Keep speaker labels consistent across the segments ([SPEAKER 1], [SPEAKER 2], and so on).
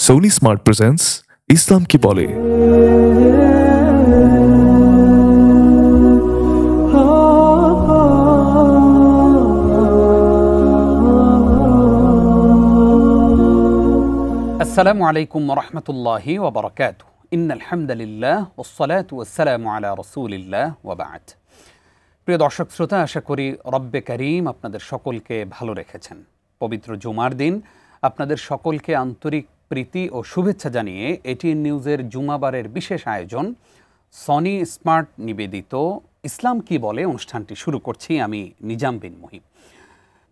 [SPEAKER 1] Sony Smart presents ইসলাম কি বলে।
[SPEAKER 2] আসসালামু আলাইকুম ওরহমতুল্লাহি ওবরাকাতুহু। ইন্নাল হামদুলিল্লাহ ওয়াসসালাতু ওয়াসসালামু আলা রাসূলিল্লাহ ওয়া বা'দ। প্রিয় দর্শক শ্রোতা, আশা করি রব্বে কারীম আপনাদের সকলকে ভালো রেখেছেন। পবিত্র জুমার দিন আপনাদের সকলকে আন্তরিক প্রীতি ও শুভেচ্ছা জানিয়ে এটিএন নিউজের জুমাবারের বিশেষ আয়োজন সনি স্মার্ট নিবেদিত ইসলাম কি বলে অনুষ্ঠানটি শুরু করছি আমি নিজাম বিন মুহিব।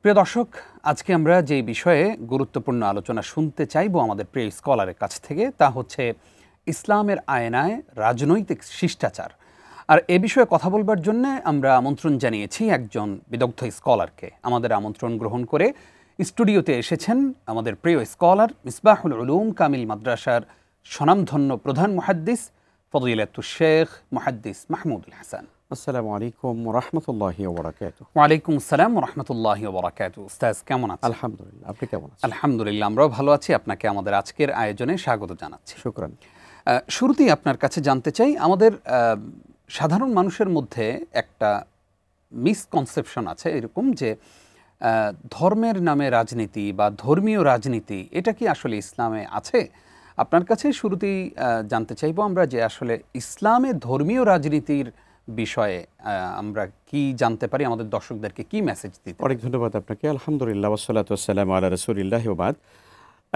[SPEAKER 2] প্রিয় দর্শক, আজকে আমরা যে বিষয়ে গুরুত্বপূর্ণ আলোচনা শুনতে চাইব আমাদের প্রিয় স্কলারের কাছ থেকে, তা হচ্ছে ইসলামের আয়নায় রাজনৈতিক শিষ্টাচার। আর এ বিষয়ে কথা বলবার জন্য আমরা আমন্ত্রণ জানিয়েছি একজন বিদগ্ধ স্কলারকে। আমাদের আমন্ত্রণ গ্রহণ করে স্টুডিওতে এসেছেন আমাদের প্রিয় স্কলার, মিসবাহুল উলুম কামিল মাদ্রাসার স্বনামধন্য প্রধান মুহাদ্দিস ফদিলাতুশ শেখ মুহাদ্দিস মাহমুদুল হাসান।
[SPEAKER 3] আসসালামু আলাইকুম ওরহমতুল্লাহি ওবরাকাতুহু।
[SPEAKER 2] ওয়ালাইকুম আসসালাম ওরহমতুল্লাহি ওবরাকাতুহু। উস্তাজ কেমন আছেন?
[SPEAKER 3] আলহামদুলিল্লাহ, আপনি কেমন আছেন?
[SPEAKER 2] আলহামদুলিল্লাহ, আমরাও ভালো আছি। আপনাকে আমাদের আজকের আয়োজনে স্বাগত জানাচ্ছি।
[SPEAKER 3] শুকরান।
[SPEAKER 2] শুরুতেই আপনার কাছে জানতে চাই, আমাদের সাধারণ মানুষের মধ্যে একটা মিসকনসেপশন আছে এরকম যে ধর্মের নামে রাজনীতি বা ধর্মীয় রাজনীতি, এটা কি আসলে ইসলামে আছে? আপনার কাছে শুরুতেই জানতে চাইব আমরা যে আসলে ইসলামে ধর্মীয় রাজনীতির বিষয়ে আমরা কি জানতে পারি, আমাদের দর্শকদেরকে কি মেসেজ দিতে?
[SPEAKER 3] অনেক ধন্যবাদ আপনাকে। আলহামদুলিল্লাহ ওয়াসসালাতু ওয়াসসালামু আলা রাসূলিল্লাহ ওয়া বা'দ।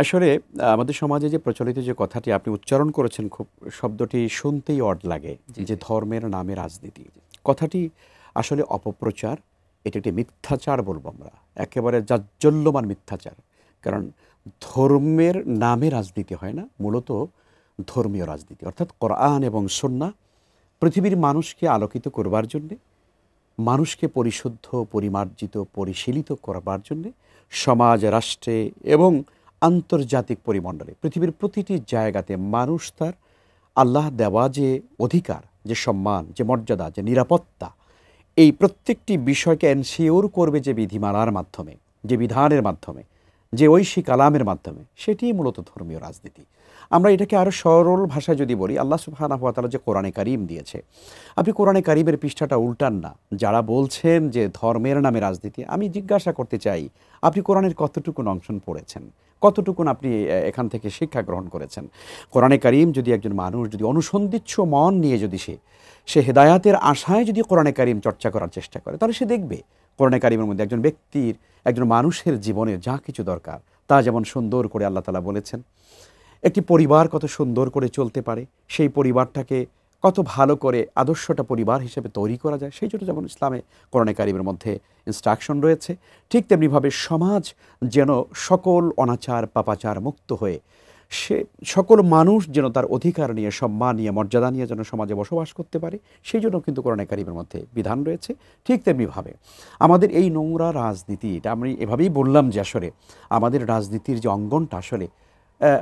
[SPEAKER 3] আসলে আমাদের সমাজে যে প্রচলিত যে কথাটি আপনি উচ্চারণ করেছেন, খুব শব্দটি শুনতেই অড লাগে, যে ধর্মের নামে রাজনীতি। কথাটি আসলে অপপ্রচার, এটি একটি মিথ্যাচার বলবো আমরা, একেবারে জাজ্জল্যমান মিথ্যাচার। কারণ ধর্মের নামে রাজনীতি হয় না, মূলত ধর্মীয় রাজনীতি, অর্থাৎ কোরআন এবং সুন্নাহ পৃথিবীর মানুষকে আলোকিত করবার জন্যে, মানুষকে পরিশুদ্ধ, পরিমার্জিত, পরিশীলিত করবার জন্যে সমাজ, রাষ্ট্রে এবং আন্তর্জাতিক পরিমণ্ডলে পৃথিবীর প্রতিটি জায়গাতে মানুষ তার আল্লাহ দেওয়া যে অধিকার, যে সম্মান, যে মর্যাদা, যে নিরাপত্তা, এই প্রত্যেকটি বিষয়কে এনশিওর করবে যে বিধিমালার মাধ্যমে, যে বিধানের মাধ্যমে, যে ঐশী কালামের মাধ্যমে, সেটিই মূলত ধর্মীয় রাজনীতি। আমরা এটাকে আরও সরল ভাষায় যদি বলি, আল্লাহ সুবহানাহু ওয়া তাআলা যে কোরআনে কারীম দিয়েছে, আপনি কোরআনে কারীমের পৃষ্ঠাটা উল্টান না। যারা বলছেন যে ধর্মের নামে রাজনীতি, আমি জিজ্ঞাসা করতে চাই, আপনি কোরআনের কতটুকুন অংশ পড়েছেন? কতটুকুন আপনি এখান থেকে শিক্ষা গ্রহণ করেছেন? কোরআনে কারীম যদি একজন মানুষ যদি অনুসন্ধিৎস মন নিয়ে যদি সে হেদায়াতের আশায় যদি কোরআনে কারীম চর্চা করার চেষ্টা করে, তাহলে সে দেখবে কোরআনে কারীমের মধ্যে একজন ব্যক্তির, একজন মানুষের জীবনে যা কিছু দরকার তা যেমন সুন্দর করে আল্লাহ তাআলা বলেছেন। একটি পরিবার কত সুন্দর করে চলতে পারে, সেই পরিবারটাকে কত ভালো করে আদর্শটা পরিবার হিসেবে তৈরি করা যায়, সেই জন্য যেমন ইসলামে কোরআনে কারীমের মধ্যে ইনস্ট্রাকশন রয়েছে, ঠিক তেমনিভাবে সমাজ যেন সকল অনাচার পাপাচার মুক্ত হয়ে সে সকল মানুষ যেন তার অধিকার নিয়ে, সম্মান নিয়ে, মর্যাদা নিয়ে যেন সমাজে বসবাস করতে পারে, সেই জন্য কিন্তু কোরআনে কারীমের মধ্যে বিধান রয়েছে। ঠিক তেমনিভাবে আমাদের এই নোংরা রাজনীতি, এটা আমি এভাবেই বললাম যে আসলে আমাদের রাজনীতির যে অঙ্গনটা আসলে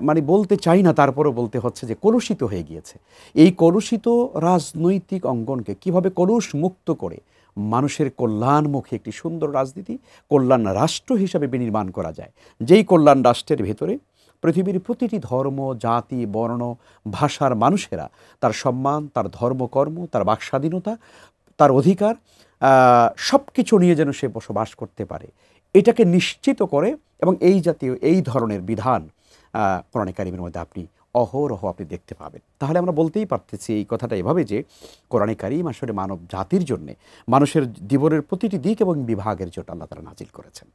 [SPEAKER 3] মানে বলতে চাই না, তারপরও বলতে হচ্ছে যে কলুষিত হয়ে গিয়েছে। এই কলুষিত রাজনৈতিক অঙ্গনকে কিভাবে কলুষ মুক্ত করে মানুষের কল্যাণমুখী একটি সুন্দর রাজনীতি, কল্যাণ রাষ্ট্র হিসাবে বিনির্মাণ করা যায়, যেই কল্যাণ রাষ্ট্রের ভেতরে পৃথিবীর প্রতিটি ধর্ম, জাতি, বর্ণ, ভাষার মানুষেরা তার সম্মান, তার ধর্মকর্ম, তার বাকস্বাধীনতা, তার অধিকার সব কিছু নিয়ে যেন সে বসবাস করতে পারে, এটাকে নিশ্চিত করে। এবং এই জাতীয় এই ধরনের বিধান কোরআনে কারীমের মধ্যে আপনি অহরহ আপনি দেখতে পাবেন। তাহলে আমরা বলতেই পারতেছি এই কথাটা এভাবে যে কোরআনে কারীম আসলে মানব জাতির জন্যে, মানুষের জীবনের প্রতিটি দিক এবং বিভাগের জন্য আল্লাহ তাআলা নাজিল করেছেন।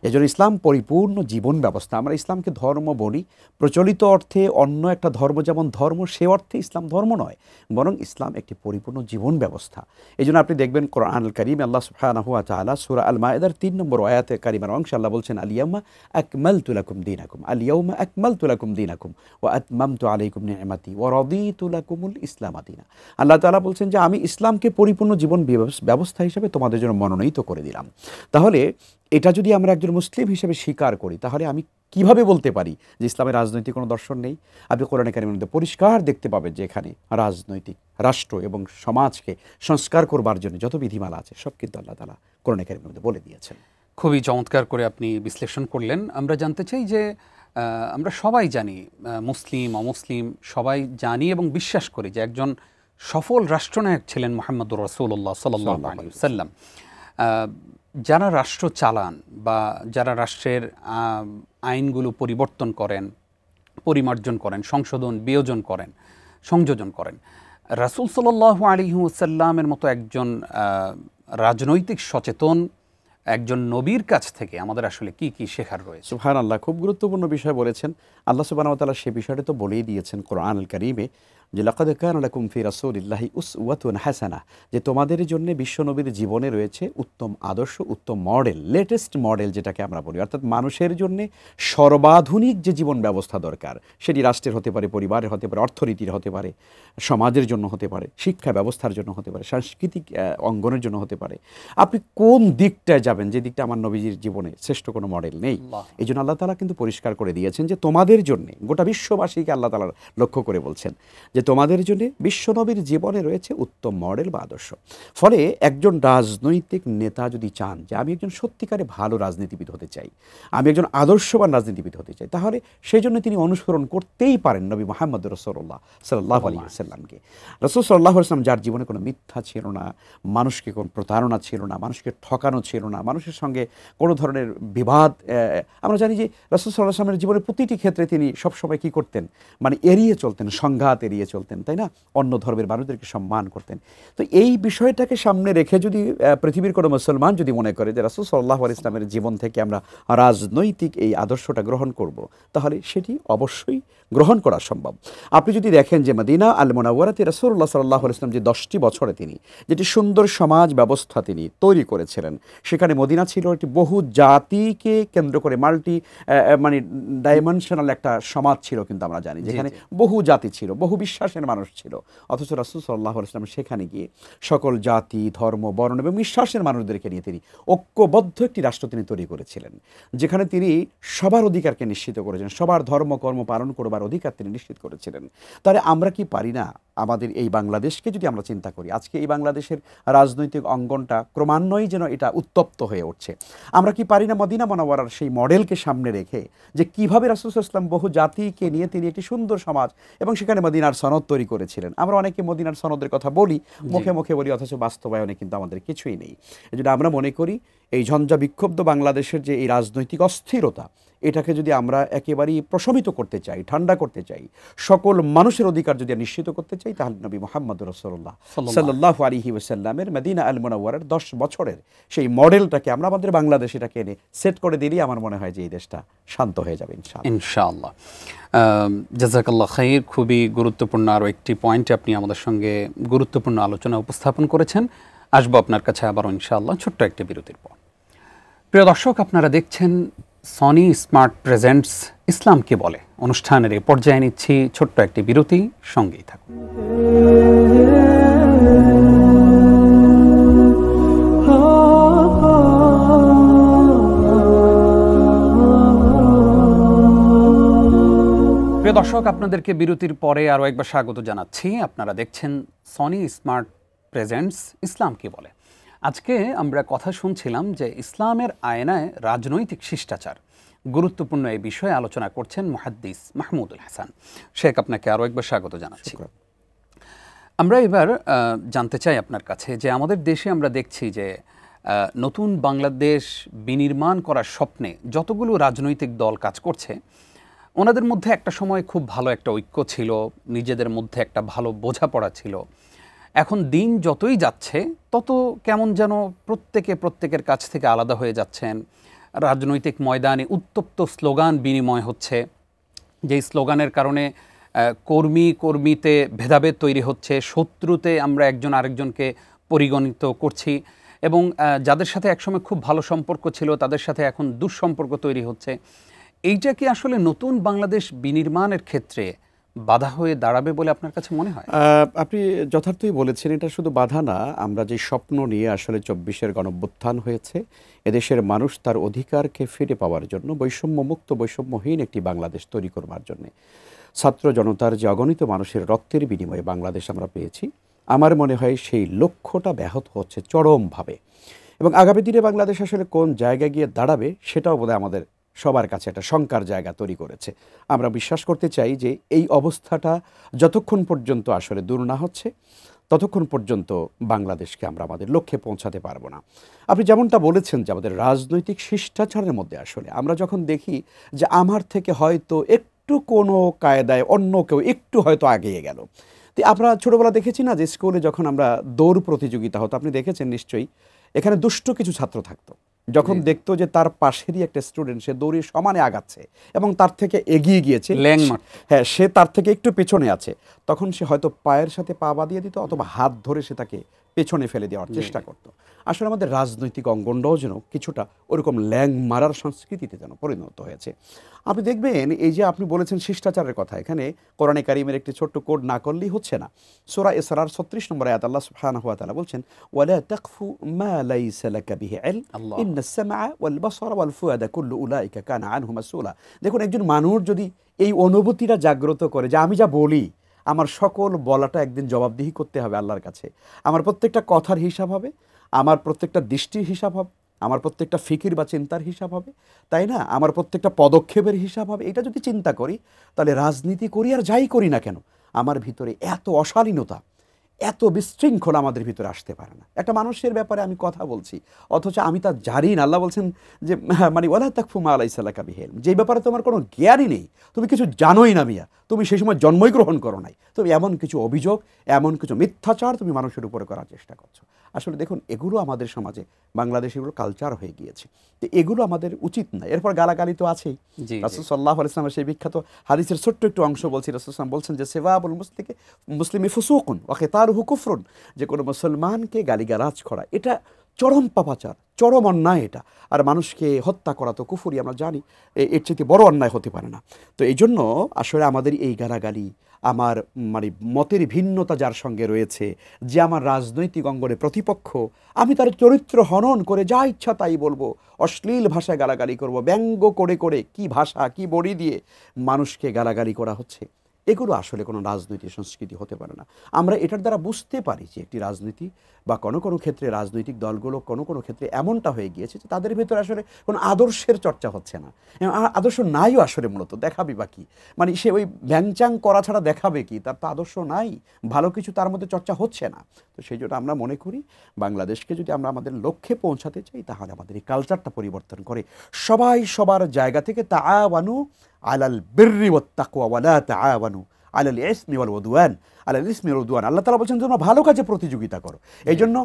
[SPEAKER 3] এজন্য ইসলাম পরিপূর্ণ জীবন ব্যবস্থা। আমরা ইসলামকে ধর্ম বলি, প্রচলিত অর্থে অন্য একটা ধর্ম যেমন ধর্ম, সে অর্থে ইসলাম ধর্ম নয়, বরং ইসলাম একটি পরিপূর্ণ জীবন ব্যবস্থা। এই জন্য আপনি দেখবেন কোরআনুল কারীম আল্লাহ সুবহানাহু ওয়া তাআলা সূরা আল মায়েদার 3 নম্বর আয়াতে কারিমার অংশে আল্লাহ বলছেন, আল ইয়াউমা আকমালতু লাকুম দীনাকুম, আল ইয়াউমা আকমালতু লাকুম দীনাকুম ওয়া আতমামতু আলাইকুম নি'মাতি ওয়া রাদিতু লাকুমুল ইসলাম দীনা। আল্লাহ তাআলা বলছেন যে আমি ইসলামকে পরিপূর্ণ জীবন ব্যবস্থা হিসেবে তোমাদের জন্য মনোনীত করে দিলাম। তাহলে এটা যদি আমরা একজন মুসলিম হিসেবে স্বীকার করি, তাহলে আমি কিভাবে বলতে পারি যে ইসলামের রাজনৈতিক কোনো দর্শন নেই? আপনি কোরআনে কারীমের মধ্যে পরিষ্কার দেখতে পাবেন যে এখানে রাজনৈতিক, রাষ্ট্র এবং সমাজকে সংস্কার করবার জন্য যত বিধিমালা আছে সব কিন্তু আল্লাহ তাআলা কোরআনে কারীমের মধ্যে বলে দিয়েছেন।
[SPEAKER 2] খুবই চমৎকার করে আপনি বিশ্লেষণ করলেন। আমরা জানতে চাই যে আমরা সবাই জানি, মুসলিম অমুসলিম সবাই জানি এবং বিশ্বাস করি যে একজন সফল রাষ্ট্রনায়ক ছিলেন মুহাম্মদুর রাসূলুল্লাহ সাল্লাল্লাহু আলাইহি ওয়াসাল্লাম। যারা রাষ্ট্র চালান বা যারা রাষ্ট্রের আইনগুলো পরিবর্তন করেন, পরিমার্জন করেন, সংযোজন করেন, রাসূল সাল্লাল্লাহু আলাইহি ওয়াসাল্লামের মতো একজন রাজনৈতিক সচেতন একজন নবীর কাছ থেকে আমাদের আসলে কি কি শেখার রয়েছে?
[SPEAKER 3] সুবহানাল্লাহ, খুব গুরুত্বপূর্ণ বিষয় বলেছেন। আল্লাহ সুবহানাহু ওয়া তাআলা সে বিষয়টা তো বলেই দিয়েছেন কোরআনুল কারীমে, যে লাকাদ কানা লাকুম ফি রাসূলিল্লাহি উসওয়াতুন হাসানাহ, যে তোমাদের জন্য বিশ্বনবীর জীবনে রয়েছে উত্তম আদর্শ, উত্তম মডেল, লেটেস্ট মডেল যেটাকে আমরা বলি। অর্থাৎ মানুষের জন্য সর্বাধুনিক যে জীবন ব্যবস্থা দরকার, সেটি রাষ্ট্রের হতে পারে, পরিবারের হতে পারে, অর্থনীতির হতে পারে, সমাজের জন্য হতে পারে, শিক্ষা ব্যবস্থার জন্য হতে পারে, সাংস্কৃতিক অঙ্গনের জন্য হতে পারে। আপনি কোন দিকটায় যাবেন, যে দিকটা আমার নবীজির জীবনে শ্রেষ্ঠ কোনো মডেল নেই। এই জন্য আল্লাহ তাআলা কিন্তু পরিষ্কার করে দিয়েছেন যে তোমাদের জন্য, গোটা বিশ্ববাসীকে আল্লাহ তাআলা লক্ষ্য করে বলছেন যে তোমাদের জন্য বিশ্বনবীর জীবনে রয়েছে উত্তম মডেল বা আদর্শ। ফলে একজন রাজনৈতিক নেতা যদি চান যে আমি একজন সত্যিকারে ভালো রাজনীতিবিদ হতে চাই, আমি একজন আদর্শবান রাজনীতিবিদ হতে চাই, তাহলে সেই জন্য তিনি অনুসরণ করতেই পারেন নবী মুহাম্মদ রাসূলুল্লাহ সাল্লাল্লাহু আলাইহি ওয়াসাল্লামকে। রাসূল সাল্লাল্লাহু আলাইহি ওয়াসাল্লাম যার জীবনে কোনো মিথ্যা ছিল না, মানুষকে কোনো প্রতারণা ছিল না, মানুষকে ঠকানো ছিল না, মানুষের সঙ্গে কোনো ধরনের বিবাদ, আমরা জানি যে রাসূল সাল্লাল্লাহু আলাইহি ওয়াসাল্লামের জীবনের প্রতিটি ক্ষেত্রে তিনি সবসময় কী করতেন, মানে এড়িয়ে চলতেন, সংঘাত এড়িয়ে চলতেন, তাই না? অন্য ধর্মের মানুষদেরকে সম্মান করতেন। তো এই বিষয়টাকে সামনে রেখে যদি পৃথিবীর কোনো মুসলমান যদি মনে করে যে রাসূল সাল্লাল্লাহু আলাইহি ওয়াসাল্লামের জীবন থেকে আমরা রাজনৈতিক এই আদর্শটা গ্রহণ করব, তাহলে সেটি অবশ্যই গ্রহণ করা সম্ভব। আপনি যদি দেখেন যে মদিনা আল মুনাওয়ারাতে রাসূলুল্লাহ সাল্লাল্লাহু আলাইহি ওয়াসাল্লাম যে 10টি বছরে তিনি যেটি সুন্দর সমাজ ব্যবস্থা তিনি তৈরি করেছিলেন, সেখানে মদিনা ছিল একটি বহু জাতিকে কেন্দ্র করে মানে ডাইমেনশনাল একটা সমাজ ছিল, কিন্তু আমরা জানি যেখানে বহু জাতি ছিল, বহু বিশ্বাসের মানুষ ছিল। অথচ রাসূল সাল্লাল্লাহু আলাইহি ওয়াসাল্লাম সেখানে গিয়ে সকল জাতি, ধর্ম, বর্ণ এবং বিশ্বাসের মানুষদেরকে নিয়ে তিনি ঐক্যবদ্ধ একটি রাষ্ট্র তিনি তৈরি করেছিলেন, যেখানে তিনি সবার অধিকারকে নিশ্চিত করেছেন, সবার ধর্ম কর্ম পালন করবার অধিকার তিনি নিশ্চিত করেছিলেন। তাহলে আমরা কি পারি না আমাদের এই বাংলাদেশকে যদি আমরা চিন্তা করি, আজকে এই বাংলাদেশের রাজনৈতিক অঙ্গনটা ক্রমান্বয়ে যেন এটা উত্তপ্ত হয়ে উঠছে, আমরা কি পারি না মদিনা মুনাওয়ারার সেই মডেলকে সামনে রেখে যে কীভাবে রাসূল সাল্লাল্লাহু আলাইহি ওয়াসাল্লাম বহু জাতিকে নিয়ে তিনি একটি সুন্দর সমাজ এবং সেখানে মদিনার সনদ তৈরি করেছিলেন। আমরা অনেকে মদিনার সনদের কথা বলি, মুখে মুখে বলি, অথচ বাস্তবায়নে কিন্তু আমাদের কিছুই নেই। এই জন্য আমরা মনে করি এই ঝঞ্ঝা বিক্ষুব্ধ বাংলাদেশের যে এই রাজনৈতিক অস্থিরতা, এটাকে যদি আমরা একেবারেই প্রশমিত করতে চাই, ঠান্ডা করতে চাই, সকল মানুষের অধিকার যদি নিশ্চিত করতে চাই, তাহলে নবী মুহাম্মদ রাসূলুল্লাহ সাল্লাল্লাহু আলাইহি ওয়াসাল্লামের মদিনা আল মুনাওয়ারার 10 বছরের সেই মডেলটাকে আমরা আমাদের বাংলাদেশে এটাকে এনে সেট করে দিলেই আমার মনে হয় যে এই দেশটা শান্ত হয়ে যাবে
[SPEAKER 2] ইনশাআল্লাহ। জাযাকাল্লাহ খাইর। খুবই গুরুত্বপূর্ণ আরও একটি পয়েন্ট আপনি আমাদের সঙ্গে গুরুত্বপূর্ণ আলোচনা উপস্থাপন করেছেন। আসবো আপনার কাছে আবারও ইনশাআল্লাহ ছোট্ট একটি বিরতির পর। প্রিয় দর্শক, আপনারা দেখছেন সনি স্মার্ট প্রেজেন্টস ইসলাম কি বলে অনুষ্ঠানের এ পর্যায়ে নিচ্ছি ছোট্ট একটি বিরতি, সঙ্গেই থাকুন। প্রিয় দর্শক, আপনাদেরকে বিরতির পরে আরও একবার স্বাগত জানাচ্ছি। আপনারা দেখছেন সনি স্মার্ট প্রেজেন্টস ইসলাম কি বলে। আজকে আমরা কথা শুনছিলাম যে ইসলামের আয়নায় রাজনৈতিক শিষ্টাচার, গুরুত্বপূর্ণ এই বিষয়ে আলোচনা করছেন মুহাদ্দিস মাহমুদুল হাসান। শেখ, আপনাকে আরও একবার স্বাগত জানাচ্ছি। আমরা এবার জানতে চাই আপনার কাছে যে আমাদের দেশে আমরা দেখছি যে নতুন বাংলাদেশ বিনির্মাণ করার স্বপ্নে যতগুলো রাজনৈতিক দল কাজ করছে, ওনাদের মধ্যে একটা সময় খুব ভালো একটা ঐক্য ছিল, নিজেদের মধ্যে একটা ভালো বোঝাপড়া ছিল। এখন দিন যতই যাচ্ছে তত কেমন যেন প্রত্যেকের কাছ থেকে আলাদা হয়ে যাচ্ছেন। রাজনৈতিক ময়দানে উত্তপ্ত স্লোগান বিনিময় হচ্ছে, যেই স্লোগানের কারণে কর্মীতে ভেদাভেদ তৈরি হচ্ছে, শত্রুতে আমরা একজন আরেকজনকে পরিগণিত করছি এবং যাদের সাথে একসময় খুব ভালো সম্পর্ক ছিল তাদের সাথে এখন দুঃসম্পর্ক তৈরি হচ্ছে। এইটা কি আসলে নতুন বাংলাদেশ বিনির্মাণের ক্ষেত্রে বাধা হয়ে দাঁড়াবে বলে আপনার কাছে মনে হয়?
[SPEAKER 3] আপনি যথার্থই বলেছেন, এটা শুধু বাধা না, আমরা যে স্বপ্ন নিয়ে আসলে 24-এর গণঅভ্যুত্থান হয়েছে, এদেশের মানুষ তার অধিকারকে ফিরে পাওয়ার জন্য, বৈষম্যমুক্ত বৈষম্যহীন একটি বাংলাদেশ তৈরি করবার জন্যে ছাত্র জনতার যে অগণিত মানুষের রক্তের বিনিময়ে বাংলাদেশ আমরা পেয়েছি, আমার মনে হয় সেই লক্ষ্যটা ব্যাহত হচ্ছে চরমভাবে। এবং আগামী দিনে বাংলাদেশ আসলে কোন জায়গায় গিয়ে দাঁড়াবে সেটাও বোধহয় আমাদের সবার কাছে একটা শঙ্কার জায়গা তৈরি করেছে। আমরা বিশ্বাস করতে চাই যে এই অবস্থাটা যতক্ষণ পর্যন্ত আসলে দূর না হচ্ছে ততক্ষণ পর্যন্ত বাংলাদেশকে আমরা আমাদের লক্ষ্যে পৌঁছাতে পারবো না। আপনি যেমনটা বলেছেন যে আমাদের রাজনৈতিক শিষ্টাচারের মধ্যে আসলে আমরা যখন দেখি যে আমার থেকে হয়তো একটু কোনো কায়দায় অন্য কেউ একটু হয়তো এগিয়ে গেল। তো আমরা ছোটোবেলা দেখেছি না যে স্কুলে যখন আমরা দৌড় প্রতিযোগিতা হতো, আপনি দেখেছেন নিশ্চয়ই, এখানে দুষ্ট কিছু ছাত্র থাকতো, যখন দেখতো যে তার পাশেরই একটা স্টুডেন্ট সে দৌড়ে সমানে আগাচ্ছে এবং তার থেকে এগিয়ে গিয়েছে, হ্যাঁ সে তার থেকে একটু পেছনে আছে, তখন সে হয়তো পায়ের সাথে পা বাঁধিয়ে দিত অথবা হাত ধরে সে তাকে পেছনে ফেলে দেওয়ার চেষ্টা করতো। আসলে আমাদের রাজনৈতিক অঙ্গনটাও যেন কিছুটা ওরকম ল্যাং মারার সংস্কৃতিতে যেন পরিণত হয়েছে। আপনি দেখবেন এই যে আপনি বলেছেন শিষ্টাচারের কথা, এখানে কোরআনে কারিমের একটি ছোট্ট কোড না করলেই হচ্ছে না। সূরা ইসরার 36 নম্বর আয়াত আল্লাহ সুবহানাহু ওয়া তাআলা বলছেন, ওয়ালা তাকফু মা লাইসা লাকা বিহি ইলম ইন্নাস সামআ ওয়াল বাসারা ওয়াল ফুয়াদা কুল্লু উলাইকা কানা আনহু মাসউলা। দেখুন, একজন মানুষ যদি এই অনুভূতিটা জাগ্রত করে যে আমি যা বলি আমার সকল বলাটা একদিন জবাবদিহি করতে হবে আল্লাহর কাছে, আমার প্রত্যেকটা কথার হিসাব হবে, আমার প্রত্যেকটা দৃষ্টির হিসাব হবে, আমার প্রত্যেকটা ফিকির বা চিন্তার হিসাব হবে, তাই না, আমার প্রত্যেকটা পদক্ষেপের হিসাব হবে, এটা যদি চিন্তা করি তাহলে রাজনীতি করি আর যাই করি না কেন আমার ভিতরে এত অশালীনতা, এত বিশৃঙ্খলা আমাদের ভিতরে আসতে পারে না। একটা মানুষের ব্যাপারে আমি কথা বলছি অথচ আমি তা জানি না। আল্লাহ বলছেন যে মানে ওয়ালা তাকফু মা লাইসা লাকা বিহি ইলম, যে ব্যাপারে তোমার কোনো জ্ঞানই নেই, তুমি কিছু জানোই না মিয়া, তুমি সেই সময় জন্মই গ্রহণ করো নাই, তুমি এমন কিছু অভিযোগ, এমন কিছু মিথ্যাচার তুমি মানুষের উপরে করার চেষ্টা করছো। আসলে দেখুন, এগুলো আমাদের সমাজে বাংলাদেশে এগুলো কালচার হয়ে গিয়েছে, তো এগুলো আমাদের উচিত না। এরপর গালাগালি তো আছেই। রাসূল সাল্লাল্লাহু আলাইহি ওয়াসাল্লামের সেই বিখ্যাত হাদিসের ছোট্ট একটু অংশ বলছি। রাসূল সাল্লাল্লাহু আলাইহি ওয়াসাল্লাম বলছেন যে সিবাবুল মুসলিমি ফুসুকুন ওয়া কিতালুহু কুফরুন, যে কোনো মুসলমানকে গালিগালাজ করা এটা চরম পাপাচার, চরম অন্যায় এটা। আর মানুষকে হত্যা করা তো কুফরি, আমরা জানি এর চেয়ে বড় অন্যায় হতে পারে না। তো এই জন্য আসলে আমাদের এই গালাগালি, আমার মানে মতের ভিন্নতা যার সঙ্গে রয়েছে, যে আমার রাজনৈতিক অঙ্গনে প্রতিপক্ষ, আমি তার চরিত্র হনন করে যা ইচ্ছা তাই বলবো, অশ্লীল ভাষায় গালাগালি করব, ব্যঙ্গ করে করে কি ভাষা কি বড়ি দিয়ে মানুষকে গালাগালি করা হচ্ছে, এগুলো আসলে কোনো রাজনৈতিক সংস্কৃতি হতে পারে না। আমরা এটার দ্বারা বুঝতে পারি যে একটি রাজনীতি বা কোনো কোনো ক্ষেত্রে রাজনৈতিক দলগুলো কোনো কোনো ক্ষেত্রে এমনটা হয়ে গিয়েছে যে তাদের ভেতরে আসলে কোনো আদর্শের চর্চা হচ্ছে না। আদর্শ নাইও আসলে, মূলত দেখাবে বা কি, মানে সে ওই ব্যাংচাং করা ছাড়া দেখাবে কি, তার তো আদর্শ নাই, ভালো কিছু তার মধ্যে চর্চা হচ্ছে না। তো সেই জন্য আমরা মনে করি বাংলাদেশকে যদি আমরা আমাদের লক্ষ্যে পৌঁছাতে চাই তাহলে আমাদের এই কালচারটা পরিবর্তন করে সবাই সবার জায়গা থেকে তাআওয়ানু আলাল বিররি ওয়াত তাকওয়া ওয়া লা তাআওয়ানু আলাল ইসমি ওয়াল উদওয়ান, আলাল ইসমি ওয়াল উদওয়ান। আল্লাহ তাআলা বলছেন তোমরা ভালো কাজে প্রতিযোগিতা করো। এই জন্য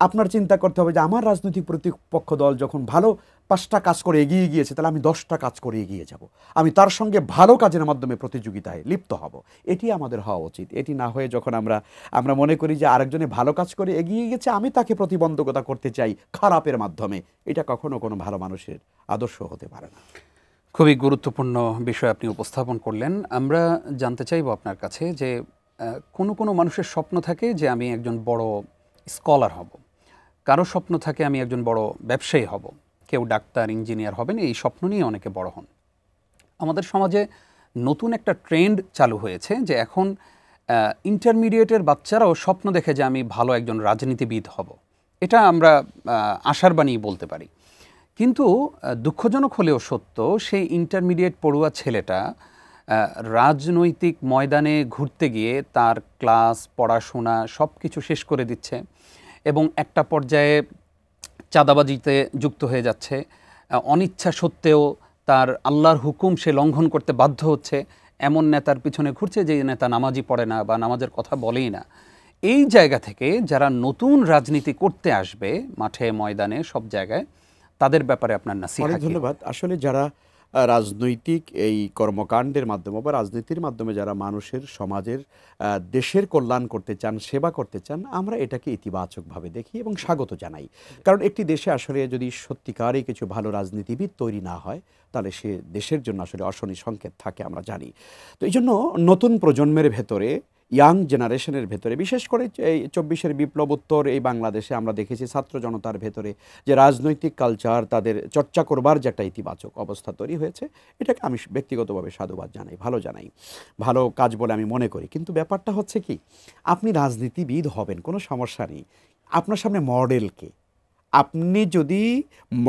[SPEAKER 3] আপনার চিন্তা করতে হবে যে আমার রাজনৈতিক প্রতিপক্ষ দল যখন ভালো 5টা কাজ করে এগিয়ে গিয়েছে, তাহলে আমি 10টা কাজ করে এগিয়ে যাব, আমি তার সঙ্গে ভালো কাজের মাধ্যমে প্রতিযোগিতায় লিপ্ত হব। এটি আমাদের হওয়া উচিত। এটি না হয়ে যখন আমরা মনে করি যে আরেকজনে ভালো কাজ করে এগিয়ে গেছে, আমি তাকে প্রতিবন্ধকতা করতে চাই খারাপের মাধ্যমে, এটা কখনো কোনো ভালো মানুষের আদর্শ হতে পারে না।
[SPEAKER 2] খুবই গুরুত্বপূর্ণ বিষয় আপনি উপস্থাপন করলেন। আমরা জানতে চাইব আপনার কাছে যে কোনো কোনো মানুষের স্বপ্ন থাকে যে আমি একজন বড় স্কলার হব, কারো স্বপ্ন থাকে আমি একজন বড় ব্যবসায়ী হব, কেউ ডাক্তার ইঞ্জিনিয়ার হবেন, এই স্বপ্ন নিয়ে অনেকে বড় হন। আমাদের সমাজে নতুন একটা ট্রেন্ড চালু হয়েছে যে এখন ইন্টারমিডিয়েটের বাচ্চারাও স্বপ্ন দেখে যে আমি ভালো একজন রাজনীতিবিদ হব। এটা আমরা আশার বাণী বলতে পারি। কিন্তু দুঃখজনক হলেও সত্য, সেই ইন্টারমিডিয়েট পড়ুয়া ছেলেটা রাজনৈতিক ময়দানে ঘুরতে গিয়ে তার ক্লাস পড়াশোনা সব কিছু শেষ করে দিচ্ছে এবং একটা পর্যায়ে চাঁদাবাজিতে যুক্ত হয়ে যাচ্ছে। অনিচ্ছা সত্ত্বেও তার আল্লাহর হুকুম সে লঙ্ঘন করতে বাধ্য হচ্ছে, এমন নেতার পিছনে ঘুরছে যে নেতা নামাজি পড়ে না বা নামাজের কথা বলেই না। এই জায়গা থেকে যারা নতুন রাজনীতি করতে আসবে মাঠে ময়দানে সব জায়গায়, তাদের ব্যাপারে আপনার নাসিহা কি?
[SPEAKER 3] ধন্যবাদ। আসলে যারা রাজনৈতিক এই কর্মকাণ্ডের মাধ্যমে বা রাজনীতির মাধ্যমে যারা মানুষের, সমাজের, দেশের কল্যাণ করতে চান, সেবা করতে চান, আমরা এটাকে ইতিবাচকভাবে দেখি এবং স্বাগত জানাই। কারণ একটি দেশে আসলে যদি সত্যিকারই কিছু ভালো রাজনীতিবিদ তৈরি না হয় তাহলে সে দেশের জন্য আসলে অশনি সংকেত থাকে, আমরা জানি। তো এই জন্য নতুন প্রজন্মের ভেতরে, ইয়াং জেনারেশনের ভেতরে, বিশেষ করে এই 24-এর বিপ্লবোত্তর এই বাংলাদেশে আমরা দেখেছি ছাত্র জনতার ভেতরে যে রাজনৈতিক কালচার, তাদের চর্চা করবার যে একটা ইতিবাচক অবস্থা তৈরি হয়েছে, এটাকে আমি ব্যক্তিগতভাবে সাধুবাদ জানাই, ভালো জানাই, ভালো কাজ বলে আমি মনে করি। কিন্তু ব্যাপারটা হচ্ছে কি, আপনি রাজনীতিবিদ হবেন কোনো সমস্যা নেই, আপনার সামনে মডেল কে? আপনি যদি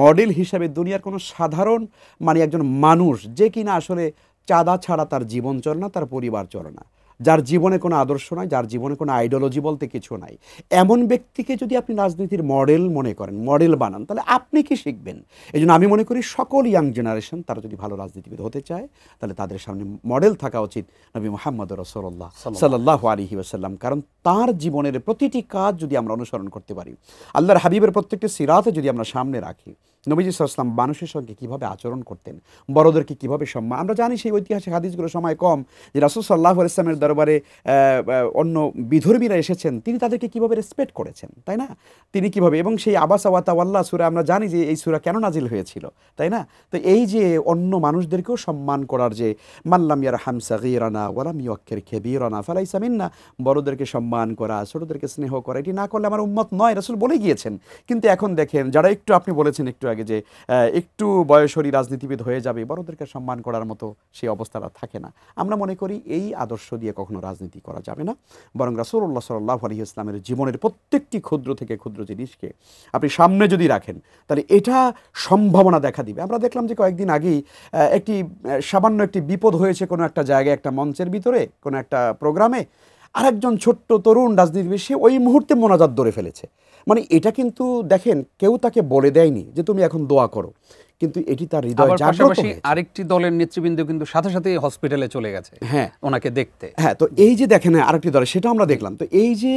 [SPEAKER 3] মডেল হিসাবে দুনিয়ার কোনো সাধারণ মানে একজন মানুষ যে কিনা আসলে চাঁদা ছাড়া তার জীবন চলে না, তার পরিবার চলে না, যার জীবনে কোনো আদর্শ নাই, যার জীবনে কোনো আইডিওলজি বলতে কিছু নাই, এমন ব্যক্তিকে যদি আপনি রাজনীতির মডেল মনে করেন, মডেল বানান, তাহলে আপনি কি শিখবেন? এই জন্য আমি মনে করি সকল ইয়াং জেনারেশন তারা যদি ভালো রাজনীতিবিদ হতে চায় তাহলে তাদের সামনে মডেল থাকা উচিত নবী মুহাম্মদ রাসূলুল্লাহ সাল্লাল্লাহু আলাইহি ওয়াসাল্লাম। কারণ তার জীবনের প্রতিটি কাজ যদি আমরা অনুসরণ করতে পারি, আল্লাহর হাবিবের প্রত্যেকটি সিরাতে যদি আমরা সামনে রাখি, নবীজি সাল্লাল্লাহু আলাইহি ওয়াসাল্লাম মানুষের সঙ্গে কীভাবে আচরণ করতেন, বড়দেরকে কীভাবে সম্মান, আমরা জানি সেই ঐতিহাসিক হাদিসগুলো সময় কম যে রাসূল সাল্লাল্লাহু আলাইহি ওয়াসাল্লামের দরবারে অন্য বিধর্মীরা এসেছেন, তিনি তাদেরকে কীভাবে রেসপেক্ট করেছেন, তাই না? তিনি কীভাবে, এবং সেই আবাসা ওয়া তাওয়াল্লা সূরা আমরা জানি যে এই সূরা কেন নাজিল হয়েছিল, তাই না? তো এই যে অন্য মানুষদেরকেও সম্মান করার যে মাল্লাম ইয়ারহাম সাগীরানা ওয়ালাম ইউক্কির কাবীরানা ফালাইসা মিন্না, বড়দেরকে সম্মান করা, ছোটদেরকে স্নেহ করা, এটি না করলে আমার উম্মত নয়, রাসূল বলে গিয়েছেন। কিন্তু এখন দেখেন যারা একটু, আপনি বলেছেন একটু আগে যে একটু বয়সী রাজনীতিবিদ হয়ে যাবে, বড়দেরকে সম্মান করার মতো সেই অবস্থাটা থাকে না। আমরা মনে করি এই আদর্শ দিয়ে কখনো রাজনীতি করা যাবে না, বরং রাসূলুল্লাহ সাল্লাল্লাহু আলাইহি ওয়াসাল্লামের জীবনের প্রত্যেকটি ক্ষুদ্র থেকে ক্ষুদ্র জিনিসকে আপনি সামনে যদি রাখেন তাহলে এটা সম্ভাবনা দেখা দিবে। আমরা দেখলাম যে কয়েকদিন আগেই সামান্য একটি বিপদ হয়েছে কোনো একটা জায়গায়, একটা মঞ্চের ভিতরে কোনো একটা প্রোগ্রামে, আরেকজন ছোট্ট তরুণ রাজনীতিবিদ সে ওই মুহূর্তে মোনাজাত ধরে ফেলেছে। মানে এটা কিন্তু দেখেন কেউ তাকে বলে দেয়নি যে তুমি এখন দোয়া করো, কিন্তু এটি তার হৃদয় জাগ্রত হয়েছে।
[SPEAKER 2] আরেকটি দলের নেতৃবৃন্দ কিন্তু সাথে সাথে হসপিটালে চলে গেছে, হ্যাঁ, ওনাকে দেখতে।
[SPEAKER 3] হ্যাঁ, তো এই যে দেখেন আরেকটি দল, সেটা আমরা দেখলাম। তো এই যে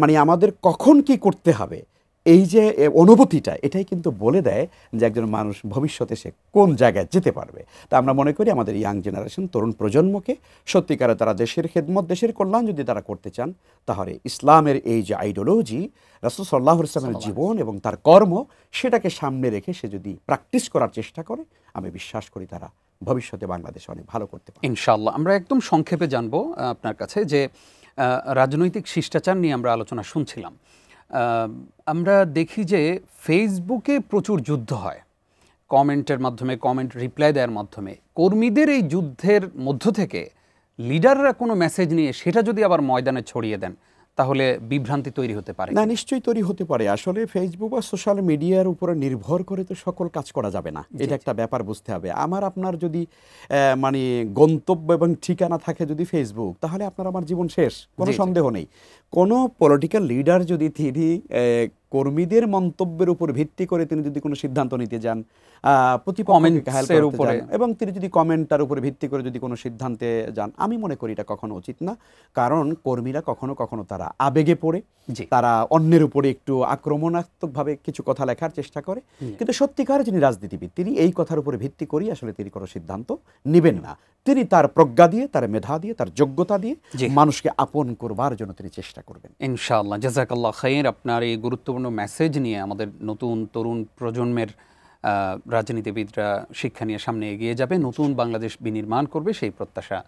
[SPEAKER 3] মানে আমাদের কখন কি করতে হবে, এই যে অনুভূতিটা, এটাই কিন্তু বলে দেয় যে একজন মানুষ ভবিষ্যতে সে কোন জায়গায় যেতে পারবে। তা আমরা মনে করি আমাদের ইয়াং জেনারেশন, তরুণ প্রজন্মকে সত্যিকারে তারা দেশের খেদমত, দেশের কল্যাণ যদি তারা করতে চান, তাহলে ইসলামের এই যে আইডিওলজি, রাসূল সাল্লাল্লাহু আলাইহি ওয়াসাল্লামের জীবন এবং তার কর্ম, সেটাকে সামনে রেখে সে যদি প্র্যাকটিস করার চেষ্টা করে, আমি বিশ্বাস করি তারা ভবিষ্যতে বাংলাদেশে অনেক ভালো করতে পারবে
[SPEAKER 2] ইনশাআল্লাহ। আমরা একদম সংক্ষেপে জানবো আপনার কাছে যে রাজনৈতিক শিষ্টাচার নিয়ে আমরা আলোচনা শুনছিলাম। আমরা দেখি যে ফেসবুকে প্রচুর যুদ্ধ হয়, কমেন্টের মাধ্যমে, কমেন্ট রিপ্লাই দেওয়ার মাধ্যমে। কর্মীদের এই যুদ্ধের মধ্য থেকে লিডাররা কোনো মেসেজ নিয়ে সেটা যদি আবার ময়দানে ছড়িয়ে দেন, তাহলে বিভ্রান্তি তৈরি হতে পারে
[SPEAKER 3] না? নিশ্চয়ই তৈরি হতে পারে। আসলে ফেসবুক বা সোশ্যাল মিডিয়ার উপরে নির্ভর করে তো সকল কাজ করা যাবে না, এটা একটা ব্যাপার বুঝতে হবে। আমার আপনার যদি মানে গন্তব্য এবং ঠিকানা থাকে যদি ফেসবুক, তাহলে আপনার আমার জীবন শেষ, কোনো সন্দেহ নেই। কোনো পলিটিক্যাল লিডার যদি তিনি কর্মীদের মন্তব্যের উপর ভিত্তি করে তিনি যদি কোনো সিদ্ধান্ত নিতে যান,
[SPEAKER 2] কমেন্টের উপরে,
[SPEAKER 3] এবং তিনি যদি কমেন্টার উপরে ভিত্তি করে যদি কোনো সিদ্ধান্তে যান, আমি মনে করি এটা কখনো উচিত না। কারণ কর্মীরা কখনো কখনো তারা আবেগে পড়ে, তারা অন্যের উপরে একটু আক্রমণাত্মকভাবে কিছু কথা লেখার চেষ্টা করে। কিন্তু সত্যিকার যিনি রাজনীতিবিদ, তিনি এই কথার উপরে ভিত্তি করি আসলে তিনি কোনো সিদ্ধান্ত নেবেন না। তিনি তার প্রজ্ঞা দিয়ে, তার মেধা দিয়ে, তার যোগ্যতা দিয়ে মানুষকে আপন করবার জন্য তিনি চেষ্টা করবেন
[SPEAKER 2] ইনশাআল্লাহ। জাযাকাল্লাহ খাইর। আপনার এই গুরুত্বপূর্ণ মেসেজ নিয়ে আমাদের নতুন তরুণ প্রজন্মের রাজনীতিবিদরা শিক্ষা নিয়ে সামনে এগিয়ে যাবে, নতুন বাংলাদেশ বিনির্মাণ করবে, সেই প্রত্যাশা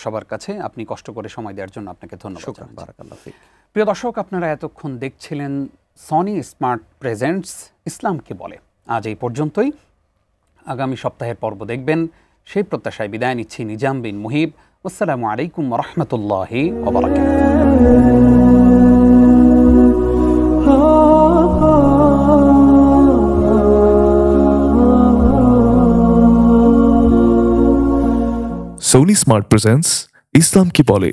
[SPEAKER 2] সবার কাছে। আপনি কষ্ট করে সময় দেওয়ার জন্য আপনাকে ধন্যবাদ। প্রিয় দর্শক, আপনারা এতক্ষণ দেখছিলেন সনি স্মার্ট প্রেজেন্টস ইসলাম কি বলে। আজ এই পর্যন্তই। আগামী সপ্তাহের পর্ব দেখবেন, সেই প্রত্যাশায় বিদায় নিচ্ছি। নিজাম বিন মুহিব। আসসালামু আলাইকুম ওয়া রাহমাতুল্লাহি ওয়া
[SPEAKER 1] বারাকাতুহু। সোনি স্মার্ট প্রেজেন্টস ইসলাম কি বলে।